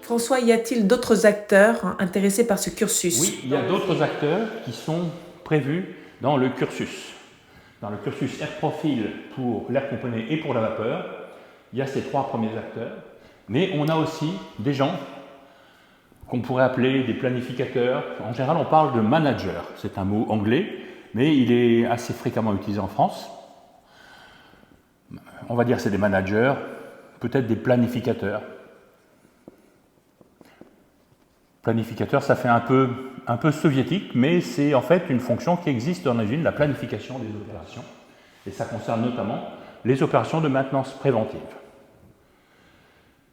François, y a-t-il d'autres acteurs intéressés par ce cursus? Oui, il y a d'autres acteurs qui sont prévus dans le cursus. Dans le cursus Air Profil pour l'air comprimé et pour la vapeur, il y a ces trois premiers acteurs, mais on a aussi des gens qu'on pourrait appeler des planificateurs. En général, on parle de manager. C'est un mot anglais, mais il est assez fréquemment utilisé en France. On va dire que c'est des managers, peut-être des planificateurs. Planificateur, ça fait un peu soviétique, mais c'est en fait une fonction qui existe dans l'origine, la planification des opérations. Et ça concerne notamment les opérations de maintenance préventive.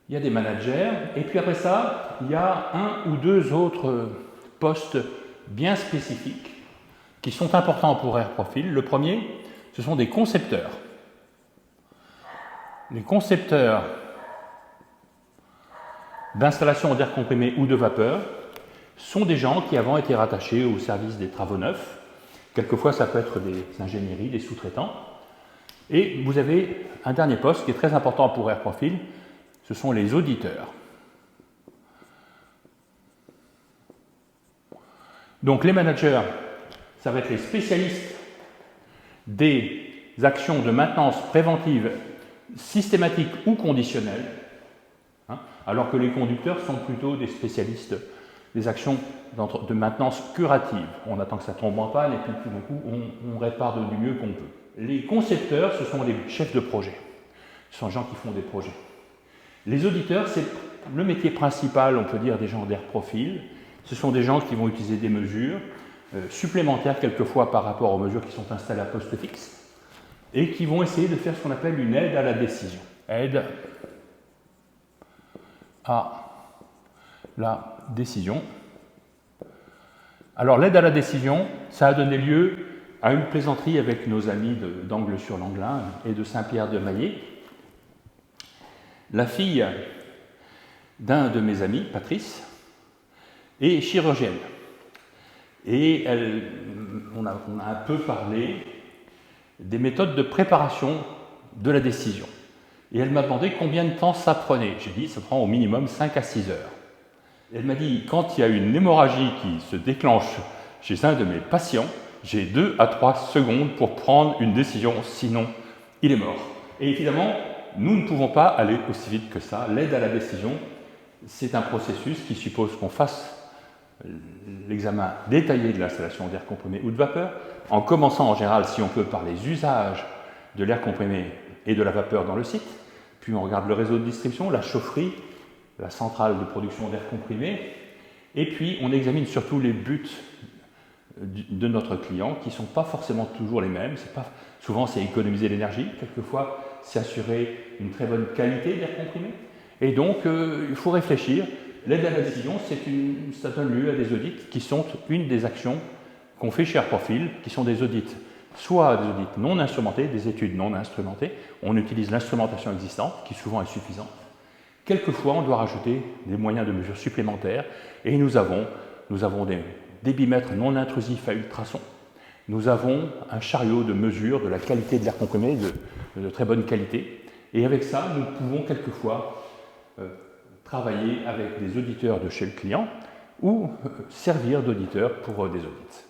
Il y a des managers, et puis après ça, il y a un ou deux autres postes bien spécifiques qui sont importants pour Air Profil. Le premier, ce sont des concepteurs. Les concepteurs d'installation d'air comprimé ou de vapeur sont des gens qui avant étaient rattachés au service des travaux neufs. Quelquefois, ça peut être des ingénieries, des sous-traitants. Et vous avez un dernier poste qui est très important pour Air Profil, ce sont les auditeurs. Donc les managers, ça va être les spécialistes des actions de maintenance préventive systématique ou conditionnelle, alors que les conducteurs sont plutôt des spécialistes des actions de maintenance curative. On attend que ça tombe en panne et puis tout d'un coup, on répare du mieux qu'on peut. Les concepteurs, ce sont les chefs de projet. Ce sont les gens qui font des projets. Les auditeurs, c'est le métier principal, on peut dire, des gens d'Air Profil. Ce sont des gens qui vont utiliser des mesures supplémentaires quelquefois par rapport aux mesures qui sont installées à poste fixe et qui vont essayer de faire ce qu'on appelle une aide à la décision. Aide à la décision. Alors l'aide à la décision, ça a donné lieu à une plaisanterie avec nos amis d'Angles-sur-Langlin et de Saint-Pierre-de-Maillé. La fille d'un de mes amis, Patrice, est chirurgienne. Et on a un peu parlé des méthodes de préparation de la décision. Et elle m'a demandé combien de temps ça prenait. J'ai dit, ça prend au minimum 5 à 6 heures. Elle m'a dit, quand il y a une hémorragie qui se déclenche chez un de mes patients, j'ai 2 à 3 secondes pour prendre une décision, sinon il est mort. Et évidemment, nous ne pouvons pas aller aussi vite que ça. L'aide à la décision, c'est un processus qui suppose qu'on fasse l'examen détaillé de l'installation d'air comprimé ou de vapeur, en commençant en général, si on peut, par les usages de l'air comprimé et de la vapeur dans le site, puis on regarde le réseau de distribution, la chaufferie, la centrale de production d'air comprimé, et puis on examine surtout les buts de notre client, qui ne sont pas forcément toujours les mêmes. Souvent, c'est économiser l'énergie, quelquefois, c'est assurer une très bonne qualité d'air comprimé. Et donc, il faut réfléchir. L'aide à la décision, ça donne lieu à des audits qui sont une des actions qu'on fait chez Air Profil, qui sont des audits, soit des audits non instrumentés, des études non instrumentées. On utilise l'instrumentation existante, qui souvent est suffisante. Quelquefois, on doit rajouter des moyens de mesure supplémentaires, et nous avons des débitmètres non intrusifs à ultrasons. Nous avons un chariot de mesure de la qualité de l'air comprimé, de très bonne qualité. Et avec ça, nous pouvons quelquefois travailler avec des auditeurs de chez le client ou servir d'auditeurs pour des audits.